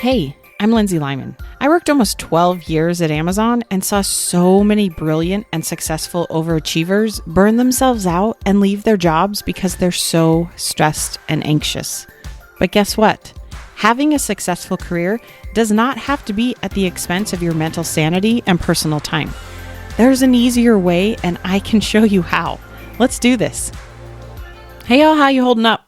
Hey, I'm Lindsay Lyman. I worked almost 12 years at Amazon and saw so many brilliant and successful overachievers burn themselves out and leave their jobs because they're so stressed and anxious. But guess what? Having a successful career does not have to be at the expense of your mental sanity and personal time. There's an easier way, and I can show you how. Let's do this. Hey y'all, how you holding up?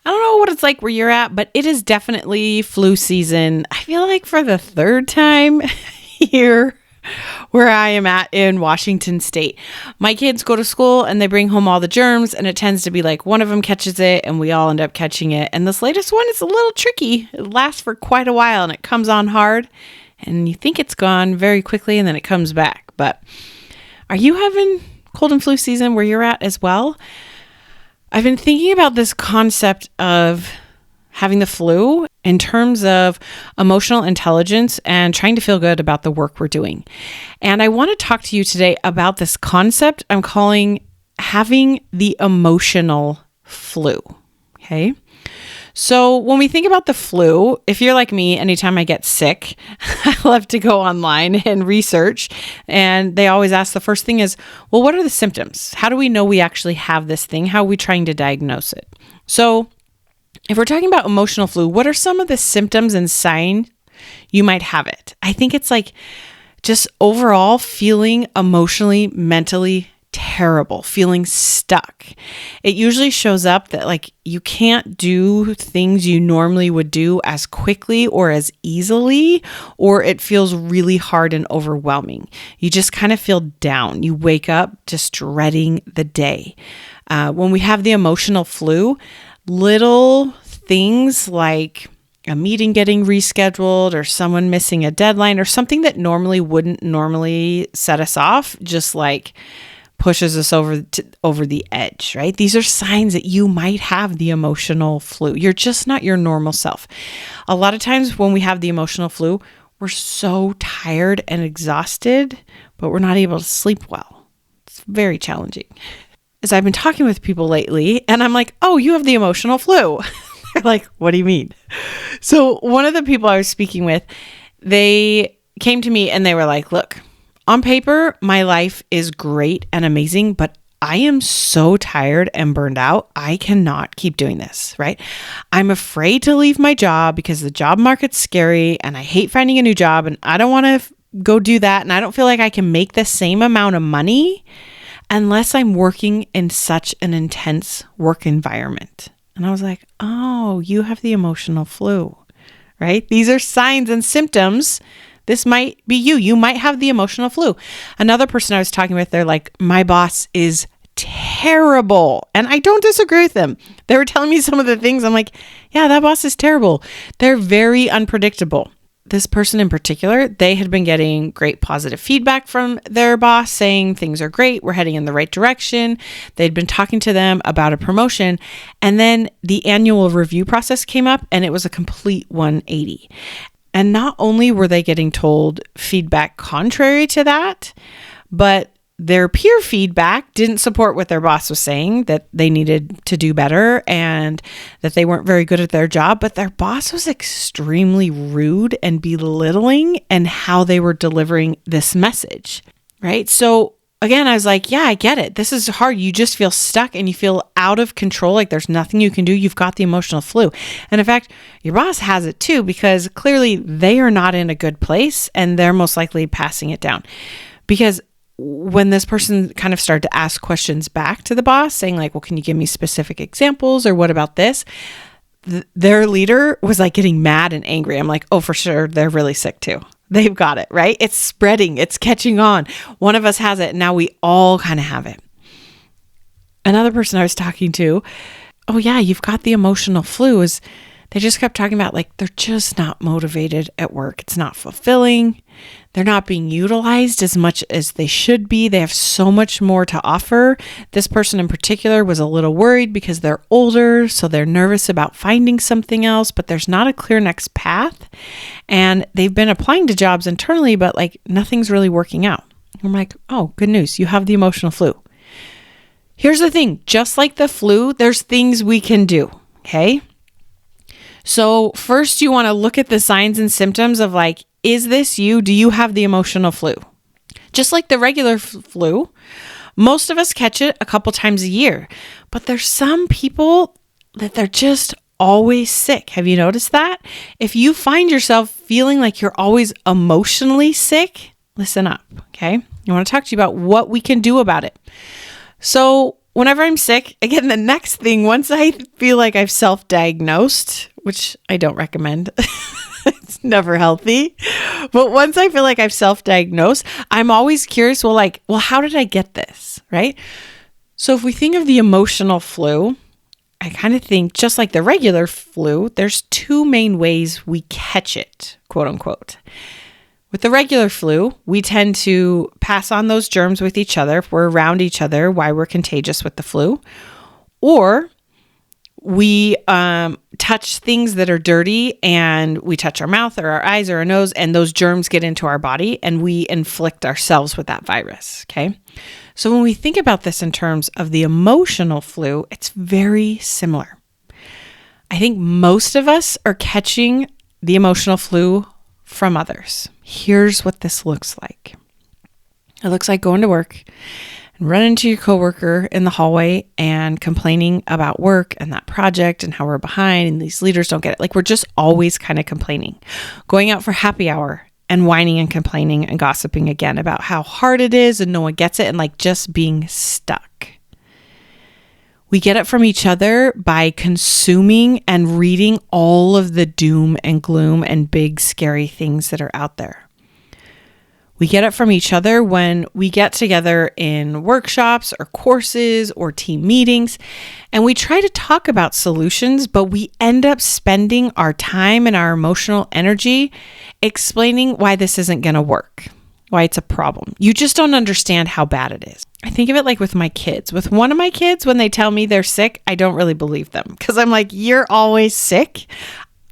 I don't know what it's like where you're at, but it is definitely flu season. I feel like for the third time here where I am at in Washington State. My kids go to school and they bring home all the germs, and it tends to be like one of them catches it and we all end up catching it. And this latest one is a little tricky. It lasts for quite a while and it comes on hard and you think it's gone very quickly and then it comes back. But are you having cold and flu season where you're at as well? I've been thinking about this concept of having the flu in terms of emotional intelligence and trying to feel good about the work we're doing. And I want to talk to you today about this concept I'm calling having the emotional flu. Okay. So when we think about the flu, if you're like me, anytime I get sick, I love to go online and research. And they always ask, the first thing is, well, what are the symptoms? How do we know we actually have this thing? How are we trying to diagnose it? So if we're talking about emotional flu, what are some of the symptoms and signs you might have it? I think it's like just overall feeling emotionally, mentally terrible, feeling stuck. It usually shows up that like you can't do things you normally would do as quickly or as easily, or it feels really hard and overwhelming. You just kind of feel down. You wake up just dreading the day. When we have the emotional flu, little things like a meeting getting rescheduled or someone missing a deadline or something that wouldn't normally set us off, just like pushes us over the edge, right? These are signs that you might have the emotional flu. You're just not your normal self. A lot of times when we have the emotional flu, we're so tired and exhausted, but we're not able to sleep well. It's very challenging. As I've been talking with people lately, and I'm like, oh, you have the emotional flu. They're like, what do you mean? So one of the people I was speaking with, they came to me and they were like, look, on paper, my life is great and amazing, but I am so tired and burned out. I cannot keep doing this, right? I'm afraid to leave my job because the job market's scary and I hate finding a new job and I don't want to go do that. And I don't feel like I can make the same amount of money unless I'm working in such an intense work environment. And I was like, oh, you have the emotional flu, right? These are signs and symptoms. This might be you. You might have the emotional flu. Another person I was talking with, they're like, my boss is terrible. And I don't disagree with them. They were telling me some of the things. I'm like, yeah, that boss is terrible. They're very unpredictable. This person in particular, they had been getting great positive feedback from their boss saying things are great. We're heading in the right direction. They'd been talking to them about a promotion. And then the annual review process came up and it was a complete 180. And not only were they getting told feedback contrary to that, but their peer feedback didn't support what their boss was saying, that they needed to do better and that they weren't very good at their job. But their boss was extremely rude and belittling in how they were delivering this message, right? So again, I was like, yeah, I get it. This is hard. You just feel stuck and you feel out of control. Like there's nothing you can do. You've got the emotional flu. And in fact, your boss has it too, because clearly they are not in a good place and they're most likely passing it down. Because when this person kind of started to ask questions back to the boss saying like, well, can you give me specific examples or what about this? Their leader was like getting mad and angry. I'm like, oh, for sure. They're really sick too. They've got it, right? It's spreading. It's catching on. One of us has it. And now we all kind of have it. Another person I was talking to, oh yeah, you've got the emotional flu, is they just kept talking about like, they're just not motivated at work. It's not fulfilling. They're not being utilized as much as they should be. They have so much more to offer. This person in particular was a little worried because they're older, so they're nervous about finding something else, but there's not a clear next path. And they've been applying to jobs internally, but like nothing's really working out. I'm like, oh, good news. You have the emotional flu. Here's the thing. Just like the flu, there's things we can do. Okay. So first you want to look at the signs and symptoms of like, is this you? Do you have the emotional flu? Just like the regular flu, most of us catch it a couple times a year, but there's some people that they're just always sick. Have you noticed that? If you find yourself feeling like you're always emotionally sick, listen up, okay? I want to talk to you about what we can do about it. So whenever I'm sick, again, the next thing, once I feel like I've self-diagnosed, which I don't recommend, it's never healthy. But once I feel like I've self-diagnosed, I'm always curious, well, how did I get this, right? So if we think of the emotional flu, I kind of think just like the regular flu, there's two main ways we catch it, quote unquote. With the regular flu, we tend to pass on those germs with each other if we're around each other while we're contagious with the flu, or we touch things that are dirty and we touch our mouth or our eyes or our nose, and those germs get into our body and we inflict ourselves with that virus, okay? So when we think about this in terms of the emotional flu, it's very similar. I think most of us are catching the emotional flu from others. Here's what this looks like. It looks like going to work and running into your coworker in the hallway and complaining about work and that project and how we're behind and these leaders don't get it. Like we're just always kind of complaining. Going out for happy hour and whining and complaining and gossiping again about how hard it is and no one gets it, and like just being stuck. We get it from each other by consuming and reading all of the doom and gloom and big scary things that are out there. We get it from each other when we get together in workshops or courses or team meetings, and we try to talk about solutions, but we end up spending our time and our emotional energy explaining why this isn't going to work, why it's a problem. You just don't understand how bad it is. I think of it like with my kids. With one of my kids, when they tell me they're sick, I don't really believe them because I'm like, you're always sick.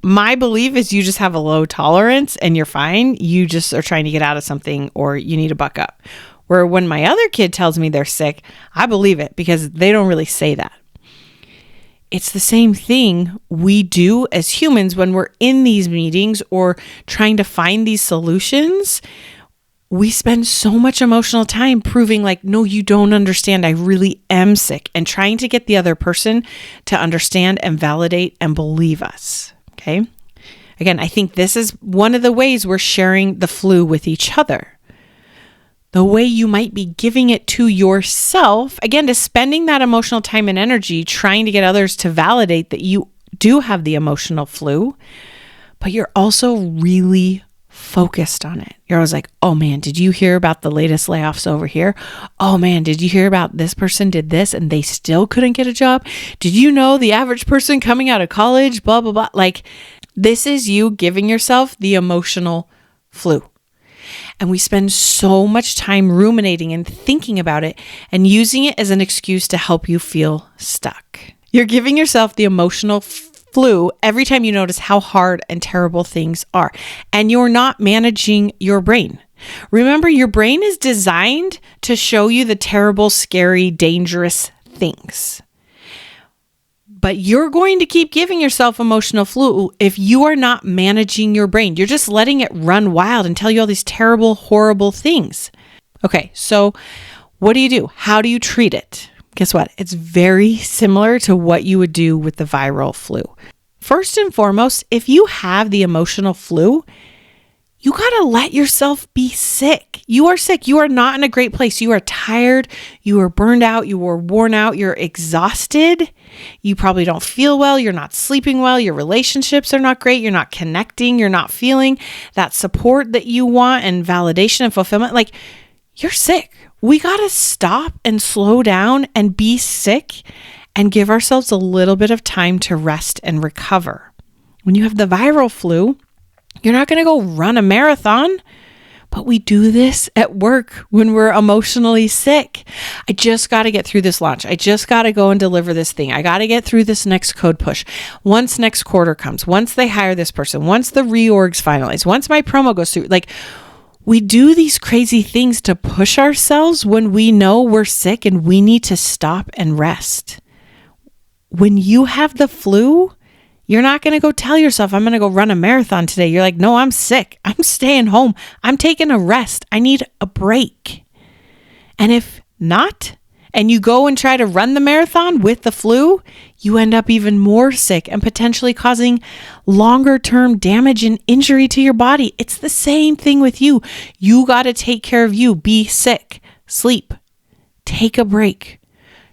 My belief is you just have a low tolerance and you're fine. You just are trying to get out of something or you need to buck up. Where when my other kid tells me they're sick, I believe it because they don't really say that. It's the same thing we do as humans when we're in these meetings or trying to find these solutions. We spend so much emotional time proving like, no, you don't understand. I really am sick, and trying to get the other person to understand and validate and believe us. Okay. Again, I think this is one of the ways we're sharing the flu with each other. The way you might be giving it to yourself, again, to spending that emotional time and energy trying to get others to validate that you do have the emotional flu, but you're also really focused on it. You're always like, oh man, did you hear about the latest layoffs over here? Oh man, did you hear about this person did this and they still couldn't get a job? Did you know the average person coming out of college, blah, blah, blah. Like this is you giving yourself the emotional flu. And we spend so much time ruminating and thinking about it and using it as an excuse to help you feel stuck. You're giving yourself the emotional flu every time you notice how hard and terrible things are, and you're not managing your brain. Remember, your brain is designed to show you the terrible, scary, dangerous things. But you're going to keep giving yourself emotional flu if you are not managing your brain. You're just letting it run wild and tell you all these terrible, horrible things. Okay, so what do? How do you treat it? Guess what? It's very similar to what you would do with the viral flu. First and foremost, if you have the emotional flu, you got to let yourself be sick. You are sick. You are not in a great place. You are tired. You are burned out. You are worn out. You're exhausted. You probably don't feel well. You're not sleeping well. Your relationships are not great. You're not connecting. You're not feeling that support that you want and validation and fulfillment. Like, you're sick. We got to stop and slow down and be sick and give ourselves a little bit of time to rest and recover. When you have the viral flu, you're not going to go run a marathon, but we do this at work when we're emotionally sick. I just got to get through this launch. I just got to go and deliver this thing. I got to get through this next code push. Once next quarter comes, once they hire this person, once the reorg's finalized, once my promo goes through, like, we do these crazy things to push ourselves when we know we're sick and we need to stop and rest. When you have the flu, You're not going to go tell yourself, I'm going to go run a marathon today. You're like, no, I'm sick. I'm staying home. I'm taking a rest. I need a break. And if not, and you go and try to run the marathon with the flu, you end up even more sick and potentially causing longer term damage and injury to your body. It's the same thing with you. You got to take care of you. Be sick, sleep, take a break,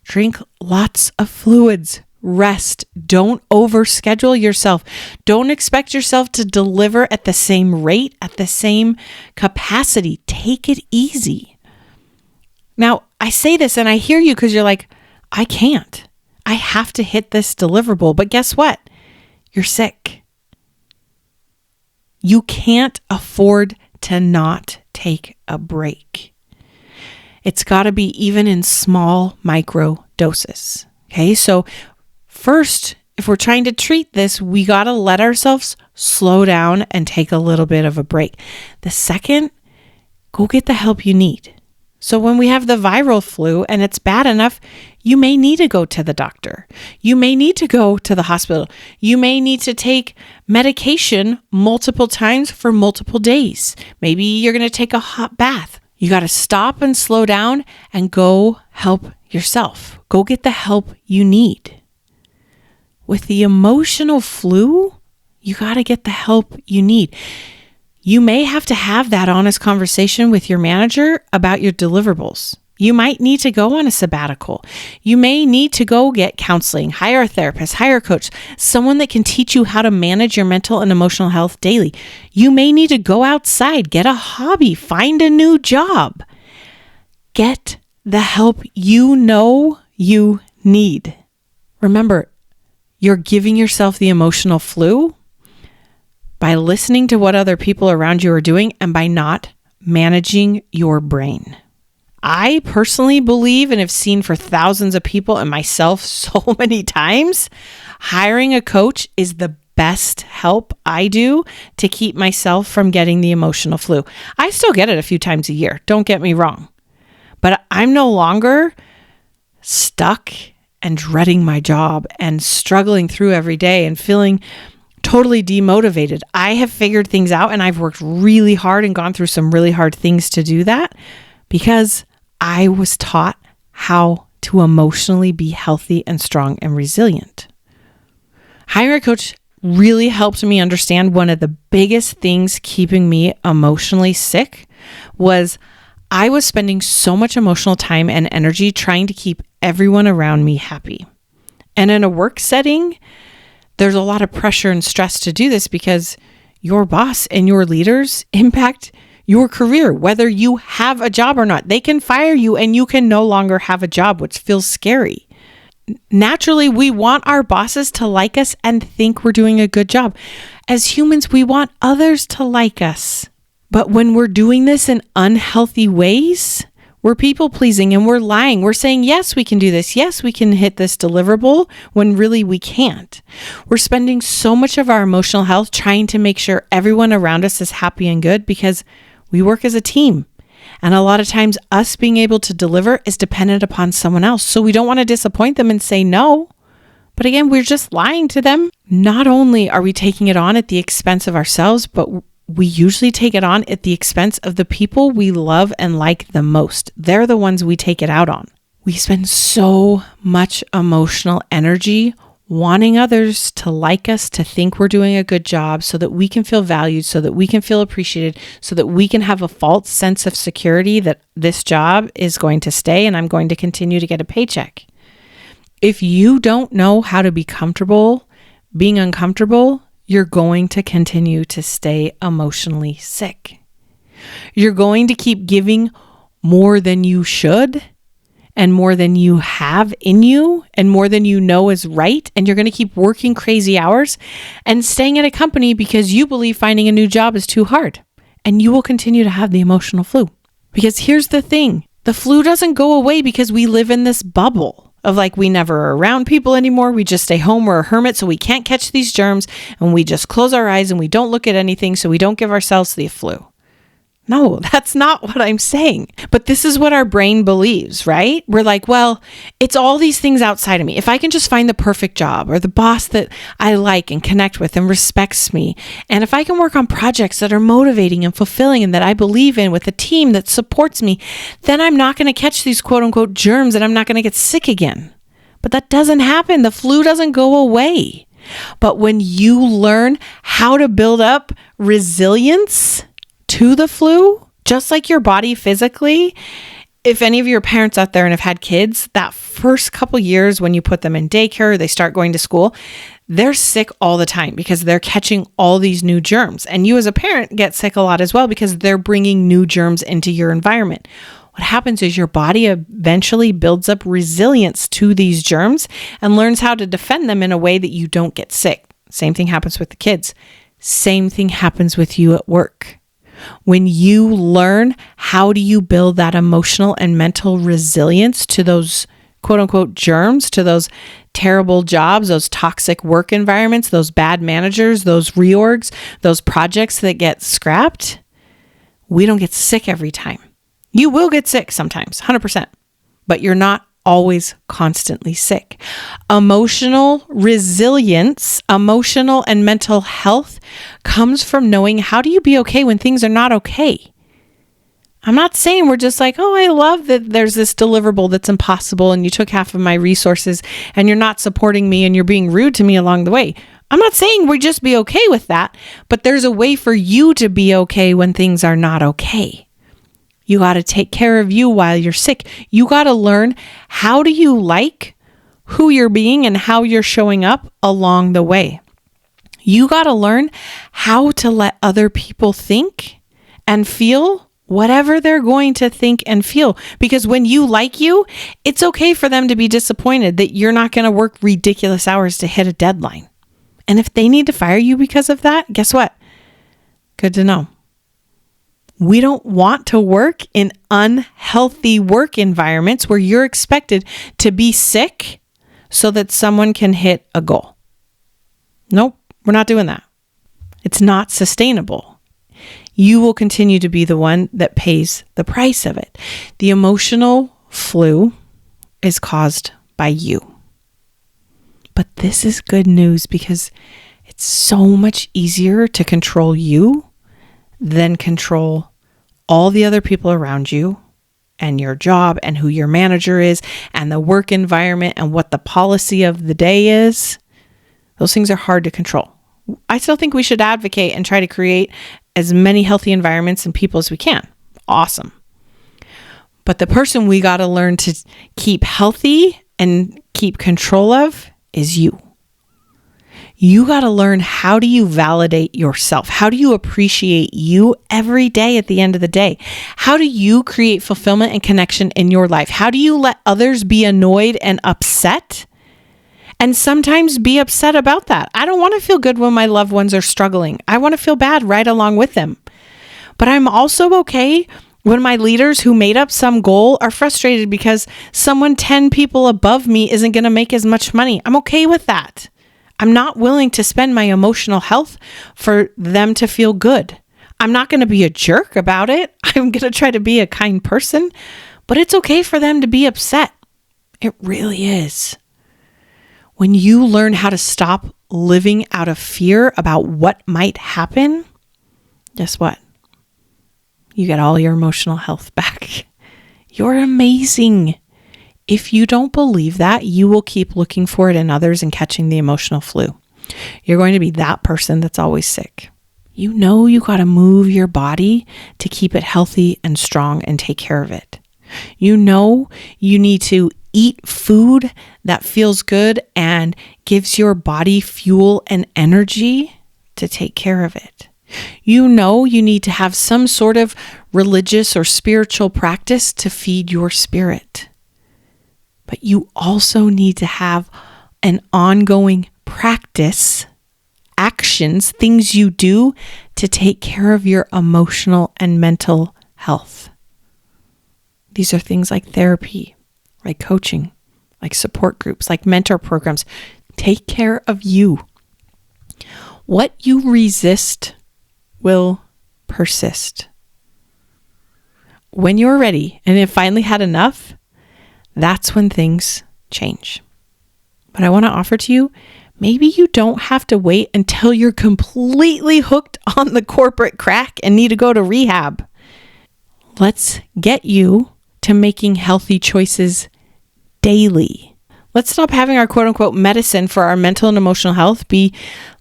drink lots of fluids, rest. Don't overschedule yourself. Don't expect yourself to deliver at the same rate, at the same capacity. Take it easy. Now, I say this and I hear you because you're like, I can't. I have to hit this deliverable. But guess what? You're sick. You can't afford to not take a break. It's got to be even in small micro doses. Okay, so first, if we're trying to treat this, we got to let ourselves slow down and take a little bit of a break. The second, go get the help you need. So when we have the viral flu and it's bad enough, you may need to go to the doctor. You may need to go to the hospital. You may need to take medication multiple times for multiple days. Maybe you're going to take a hot bath. You got to stop and slow down and go help yourself. Go get the help you need. With the emotional flu, you got to get the help you need. You may have to have that honest conversation with your manager about your deliverables. You might need to go on a sabbatical. You may need to go get counseling, hire a therapist, hire a coach, someone that can teach you how to manage your mental and emotional health daily. You may need to go outside, get a hobby, find a new job. Get the help you know you need. Remember, you're giving yourself the emotional flu by listening to what other people around you are doing and by not managing your brain. I personally believe and have seen for thousands of people and myself so many times, hiring a coach is the best help I do to keep myself from getting the emotional flu. I still get it a few times a year, don't get me wrong, but I'm no longer stuck and dreading my job and struggling through every day and feeling totally demotivated. I have figured things out and I've worked really hard and gone through some really hard things to do that because I was taught how to emotionally be healthy and strong and resilient. Hiring a coach really helped me understand one of the biggest things keeping me emotionally sick was I was spending so much emotional time and energy trying to keep everyone around me happy. And in a work setting, there's a lot of pressure and stress to do this because your boss and your leaders impact your career, whether you have a job or not. They can fire you and you can no longer have a job, which feels scary. Naturally, we want our bosses to like us and think we're doing a good job. As humans, we want others to like us. But when we're doing this in unhealthy ways, we're people pleasing and we're lying. We're saying, yes, we can do this. Yes, we can hit this deliverable when really we can't. We're spending so much of our emotional health trying to make sure everyone around us is happy and good because we work as a team. And a lot of times us being able to deliver is dependent upon someone else. So we don't want to disappoint them and say no. But again, we're just lying to them. Not only are we taking it on at the expense of ourselves, but we usually take it on at the expense of the people we love and like the most. They're the ones we take it out on. We spend so much emotional energy wanting others to like us, to think we're doing a good job so that we can feel valued, so that we can feel appreciated, so that we can have a false sense of security that this job is going to stay and I'm going to continue to get a paycheck. If you don't know how to be comfortable being uncomfortable, you're going to continue to stay emotionally sick. You're going to keep giving more than you should and more than you have in you and more than you know is right. And you're going to keep working crazy hours and staying at a company because you believe finding a new job is too hard. And you will continue to have the emotional flu. Because here's the thing, the flu doesn't go away because we live in this bubble of like we never are around people anymore. We just stay home. We're a hermit so we can't catch these germs and we just close our eyes and we don't look at anything so we don't give ourselves the flu. No, that's not what I'm saying. But this is what our brain believes, right? We're like, well, it's all these things outside of me. If I can just find the perfect job or the boss that I like and connect with and respects me, and if I can work on projects that are motivating and fulfilling and that I believe in with a team that supports me, then I'm not going to catch these quote unquote germs and I'm not going to get sick again. But that doesn't happen. The flu doesn't go away. But when you learn how to build up resilience to the flu, just like your body physically, if any of your parents out there and have had kids, that first couple years when you put them in daycare, they start going to school, they're sick all the time because they're catching all these new germs. And you as a parent get sick a lot as well because they're bringing new germs into your environment. What happens is your body eventually builds up resilience to these germs and learns how to defend them in a way that you don't get sick. Same thing happens with the kids. Same thing happens with you at work. When you learn how do you build that emotional and mental resilience to those quote unquote germs, to those terrible jobs, those toxic work environments, those bad managers, those reorgs, those projects that get scrapped, we don't get sick every time. You will get sick sometimes, 100%, but you're not always constantly sick. Emotional resilience, emotional and mental health comes from knowing how do you be okay when things are not okay. I'm not saying we're just like, oh, I love that there's this deliverable that's impossible and you took half of my resources and you're not supporting me and you're being rude to me along the way. I'm not saying we just be okay with that, but there's a way for you to be okay when things are not okay. You got to take care of you while you're sick. You got to learn how do you like who you're being and how you're showing up along the way. You got to learn how to let other people think and feel whatever they're going to think and feel. Because when you like you, it's okay for them to be disappointed that you're not going to work ridiculous hours to hit a deadline. And if they need to fire you because of that, guess what? Good to know. We don't want to work in unhealthy work environments where you're expected to be sick so that someone can hit a goal. Nope, we're not doing that. It's not sustainable. You will continue to be the one that pays the price of it. The emotional flu is caused by you. But this is good news because it's so much easier to control you than control all the other people around you and your job and who your manager is and the work environment and what the policy of the day is. Those things are hard to control. I still think we should advocate and try to create as many healthy environments and people as we can. Awesome. But the person we got to learn to keep healthy and keep control of is you. You got to learn how do you validate yourself? How do you appreciate you every day at the end of the day? How do you create fulfillment and connection in your life? How do you let others be annoyed and upset? And sometimes be upset about that. I don't want to feel good when my loved ones are struggling. I want to feel bad right along with them. But I'm also okay when my leaders who made up some goal are frustrated because someone 10 people above me isn't going to make as much money. I'm okay with that. I'm not willing to spend my emotional health for them to feel good. I'm not going to be a jerk about it. I'm going to try to be a kind person, but it's okay for them to be upset. It really is. When you learn how to stop living out of fear about what might happen, guess what? You get all your emotional health back. You're amazing. If you don't believe that, you will keep looking for it in others and catching the emotional flu. You're going to be that person that's always sick. You know you got to move your body to keep it healthy and strong and take care of it. You know you need to eat food that feels good and gives your body fuel and energy to take care of it. You know you need to have some sort of religious or spiritual practice to feed your spirit. But you also need to have an ongoing practice, actions, things you do to take care of your emotional and mental health. These are things like therapy, like coaching, like support groups, like mentor programs. Take care of you. What you resist will persist. when you're ready and have finally had enough, that's when things change. But I want to offer to you, maybe you don't have to wait until you're completely hooked on the corporate crack and need to go to rehab. Let's get you to making healthy choices daily. Let's stop having our quote unquote medicine for our mental and emotional health be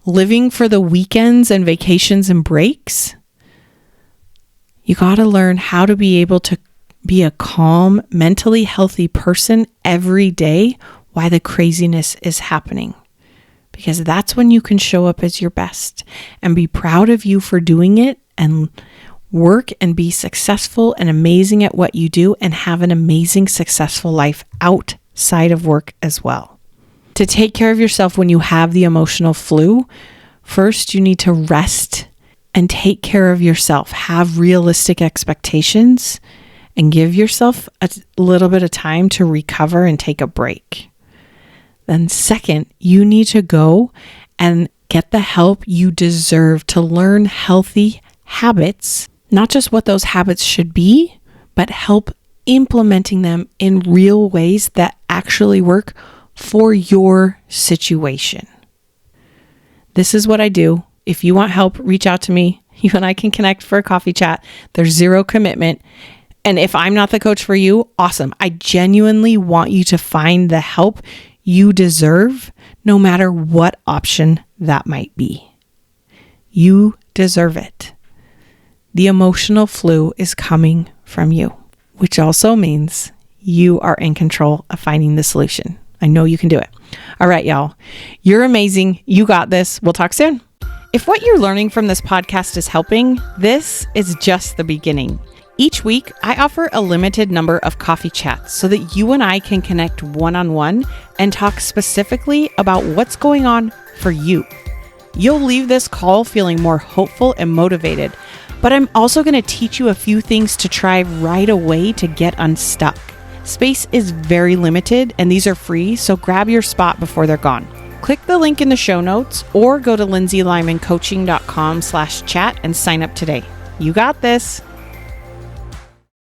living for the weekends and vacations and breaks. You got to learn how to be able to be a calm, mentally healthy person every day while the craziness is happening. Because that's when you can show up as your best and be proud of you for doing it and work and be successful and amazing at what you do and have an amazing, successful life outside of work as well. To take care of yourself when you have the emotional flu, first you need to rest and take care of yourself. Have realistic expectations and give yourself a little bit of time to recover and take a break. Then second, you need to go and get the help you deserve to learn healthy habits, not just what those habits should be, but help implementing them in real ways that actually work for your situation. This is what I do. If you want help, reach out to me. You and I can connect for a coffee chat. There's zero commitment. And if I'm not the coach for you, awesome. I genuinely want you to find the help you deserve, no matter what option that might be. You deserve it. The emotional flu is coming from you, which also means you are in control of finding the solution. I know you can do it. All right, y'all. You're amazing. You got this. We'll talk soon. If what you're learning from this podcast is helping, this is just the beginning. Each week, I offer a limited number of coffee chats so that you and I can connect one-on-one and talk specifically about what's going on for you. You'll leave this call feeling more hopeful and motivated, but I'm also going to teach you a few things to try right away to get unstuck. Space is very limited and these are free, so grab your spot before they're gone. Click the link in the show notes or go to lindsaylymancoaching.com/chat and sign up today. You got this.